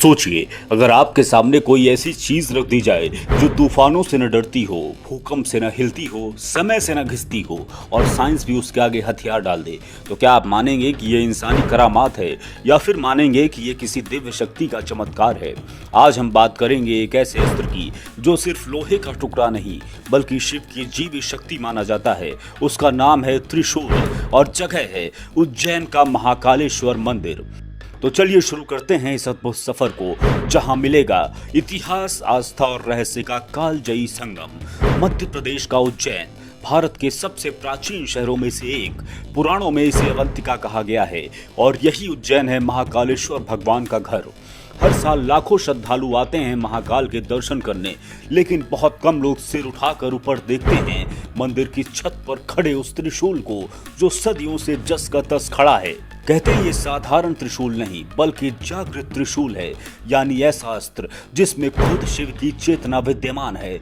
सोचिए, अगर आपके सामने कोई ऐसी चीज रख दी जाए जो तूफानों से न डरती हो, भूकंप से न हिलती हो, समय से न घिसती हो और साइंस भी उसके आगे हथियार डाल दे, तो क्या आप मानेंगे कि ये इंसानी करामात है या फिर मानेंगे कि ये किसी दिव्य शक्ति का चमत्कार है? आज हम बात करेंगे एक ऐसे अस्त्र की जो सिर्फ लोहे का टुकड़ा नहीं बल्कि शिव की जीवित शक्ति माना जाता है। उसका नाम है त्रिशूल और जगह है उज्जैन का महाकालेश्वर मंदिर। तो चलिए शुरू करते हैं इस अद्भुत सफर को, जहां मिलेगा इतिहास, आस्था और रहस्य का कालजयी संगम। मध्य प्रदेश का उज्जैन भारत के सबसे प्राचीन शहरों में से एक। पुराणों में इसे अवंतिका कहा गया है और यही उज्जैन है महाकालेश्वर भगवान का घर। हर साल लाखों श्रद्धालु आते हैं महाकाल के दर्शन करने, लेकिन बहुत कम लोग सिर उठाकर ऊपर देखते हैं मंदिर की छत पर खड़े उस त्रिशूल को जो सदियों से जस का तस खड़ा है। कहते हैं ये साधारण त्रिशूल नहीं बल्कि जागृत त्रिशूल है, यानी ऐसा अस्त्र जिसमें खुद शिव की चेतना विद्यमान है।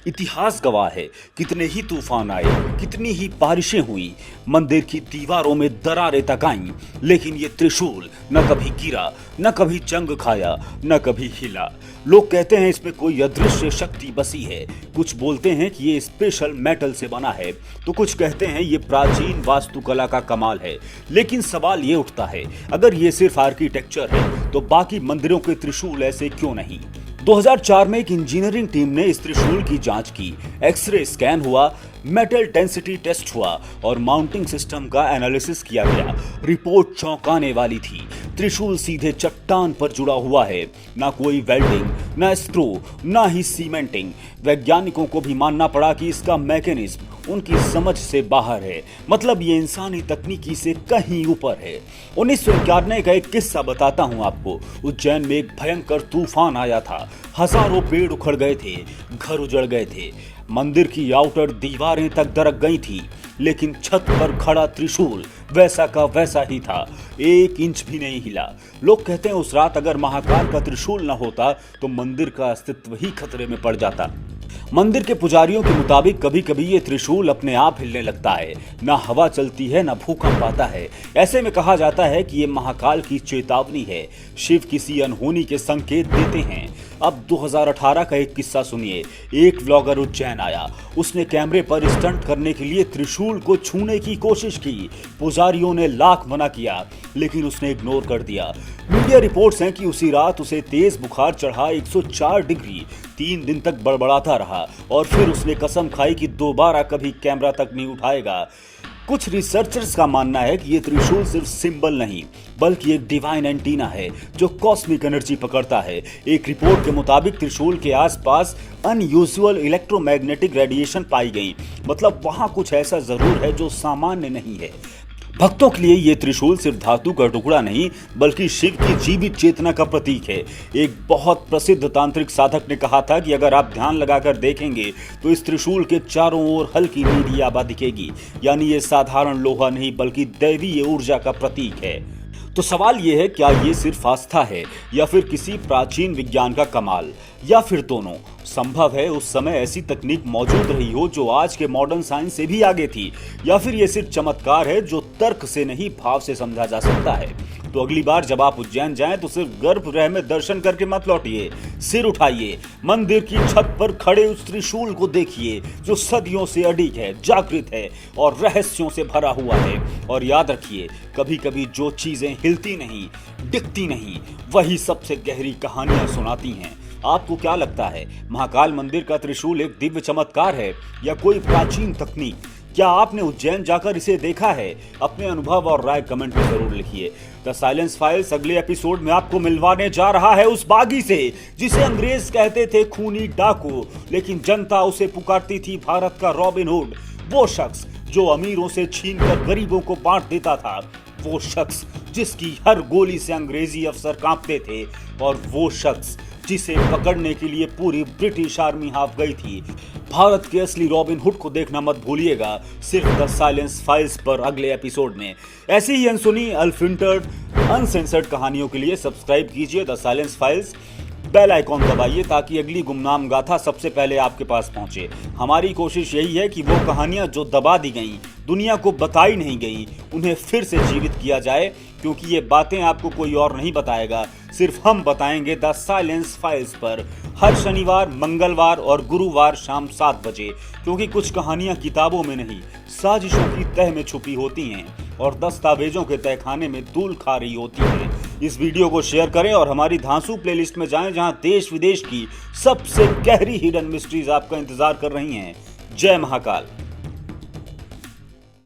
इतिहास गवाह है, कितने ही तूफान आए, कितनी ही बारिशें हुई, मंदिर की दीवारों में दरारें तक आईं, लेकिन ये त्रिशूल न कभी गिरा, न कभी जंग खाया, न कभी हिला। लोग कहते हैं इसमें कोई अदृश्य शक्ति बसी है, कुछ बोलते हैं कि ये स्पेशल मेटल से बना है, तो कुछ कहते हैं ये प्राचीन वास्तुकला का कमाल है। लेकिन सवाल ये उठता है, अगर ये सिर्फ आर्किटेक्चर है तो बाकी मंदिरों के त्रिशूल ऐसे क्यों नहीं? 2004 में एक इंजीनियरिंग टीम ने इस त्रिशूल की जांच की, एक्सरे स्कैन हुआ, मेटल डेंसिटी टेस्ट हुआ और माउंटिंग सिस्टम का एनालिसिस किया गया। रिपोर्ट चौंकाने वाली थी। त्रिशूल सीधे चट्टान पर जुड़ा हुआ है, ना कोई वेल्डिंग, ना स्क्रू, ना ही सीमेंटिंग। वैज्ञानिकों को भी मानना पड़ा कि इसका मैकेनिज्म उनकी समझ से बाहर है, मतलब ये इंसानी तकनीकी से कहीं ऊपर है। 1991 का एक किस्सा बताता हूँ आपको। उज्जैन में एक भयंकर तूफान आया था, हजारों पेड़ उखड़ गए थे, घर उजड़ गए थे, मंदिर की आउटर दीवारें तक दरक गई थी, लेकिन छत पर खड़ा त्रिशूल वैसा का वैसा ही था, 1 इंच भी नहीं हिला। लोग कहते हैं उस रात अगर महाकाल का त्रिशूल न होता तो मंदिर का अस्तित्व ही खतरे में पड़ जाता। मंदिर के पुजारियों के मुताबिक कभी कभी ये त्रिशूल अपने आप हिलने लगता है, ना हवा चलती है ना भूकंप आता है। ऐसे में कहा जाता है कि ये महाकाल की चेतावनी है, शिव किसी अनहोनी के संकेत देते हैं। अब 2018 का एक किस्सा सुनिए। एक व्लॉगर उज्जैन आया, उसने कैमरे पर स्टंट करने के लिए त्रिशूल को छूने की कोशिश की। पुजारियों ने लाख मना किया लेकिन उसने इग्नोर कर दिया। मीडिया रिपोर्ट्स हैं कि उसी रात उसे तेज बुखार चढ़ा 104 डिग्री, 3 दिन तक बड़बड़ाता रहा और फिर उसने कसम खाई कि दोबारा कभी कैमरा तक नहीं उठाएगा। कुछ रिसर्चर्स का मानना है कि ये त्रिशूल सिर्फ सिंबल नहीं बल्कि एक डिवाइन एंटीना है जो कॉस्मिक एनर्जी पकड़ता है। एक रिपोर्ट के मुताबिक त्रिशूल के आसपास अनयूजुअल इलेक्ट्रोमैग्नेटिक रेडिएशन पाई गई, मतलब वहां कुछ ऐसा जरूर है जो सामान्य नहीं है। भक्तों के लिए ये त्रिशूल सिर्फ धातु का टुकड़ा नहीं बल्कि शिव की जीवित चेतना का प्रतीक है। एक बहुत प्रसिद्ध तांत्रिक साधक ने कहा था कि अगर आप ध्यान लगाकर देखेंगे तो इस त्रिशूल के चारों ओर हल्की नीली आभा दिखेगी, यानी ये साधारण लोहा नहीं बल्कि दैवीय ऊर्जा का प्रतीक है। तो सवाल ये है, क्या ये सिर्फ आस्था है या फिर किसी प्राचीन विज्ञान का कमाल, या फिर दोनों? संभव है उस समय ऐसी तकनीक मौजूद रही हो जो आज के मॉडर्न साइंस से भी आगे थी, या फिर ये सिर्फ चमत्कार है जो तर्क से नहीं भाव से समझा जा सकता है। तो अगली बार जब आप उज्जैन जाएं तो सिर्फ गर्भगृह में दर्शन करके मत लौटिए, सिर उठाइए, मंदिर की छत पर खड़े उस त्रिशूल को देखिए जो सदियों से अडिग है, जागृत है और रहस्यों से भरा हुआ है। और याद रखिए, कभी कभी जो चीजें हिलती नहीं, दिखती नहीं, वही सबसे गहरी कहानियां सुनाती हैं। आपको क्या लगता है, महाकाल मंदिर का त्रिशूल एक दिव्य चमत्कार है या कोई प्राचीन तकनीक? क्या आपने उज्जैन जाकर इसे देखा है? अपने अनुभव और राय कमेंट में जरूर लिखिए। द साइलेंस फाइल्स अगले एपिसोड में आपको मिलवाने जा रहा है उस बागी से जिसे अंग्रेज कहते थे खूनी डाकू, लेकिन जनता उसे पुकारती थी भारत का रॉबिन हुड। वो शख्स जो अमीरों से छीनकर गरीबों को बांट देता था, वो शख्स जिसकी हर गोली से अंग्रेजी अफसर कांपते थे, और वो शख्स जिसे पकड़ने के लिए पूरी ब्रिटिश आर्मी हाफ गई थी। भारत के असली रॉबिन हुड को देखना मत भूलिएगा, सिर्फ द साइलेंस फाइल्स पर अगले एपिसोड में। ऐसी ही अनसुनी, अनफिल्टर्ड, अनसेंसर्ड कहानियों के लिए सब्सक्राइब कीजिए the silence files. Bell icon दबाइए ताकि अगली गुमनाम गाथा सबसे पहले आपके पास पहुंचे। हमारी कोशिश यही है कि वो कहानियां जो दबा दी गईं, दुनिया को बताई नहीं गई, उन्हें फिर से जीवित किया जाए, क्योंकि ये बातें आपको कोई और नहीं बताएगा, सिर्फ हम बताएंगे द साइलेंस फाइल्स पर हर शनिवार, मंगलवार और गुरुवार शाम 7 बजे। क्योंकि कुछ कहानियां किताबों में नहीं, साजिशों की तह में छुपी होती हैं और दस्तावेजों के तहखाने में धूल खा रही होती हैं। इस वीडियो को शेयर करें और हमारी धांसू प्लेलिस्ट में जाएं, जहां देश विदेश की सबसे गहरी हिडन मिस्ट्रीज आपका इंतजार कर रही हैं। जय महाकाल।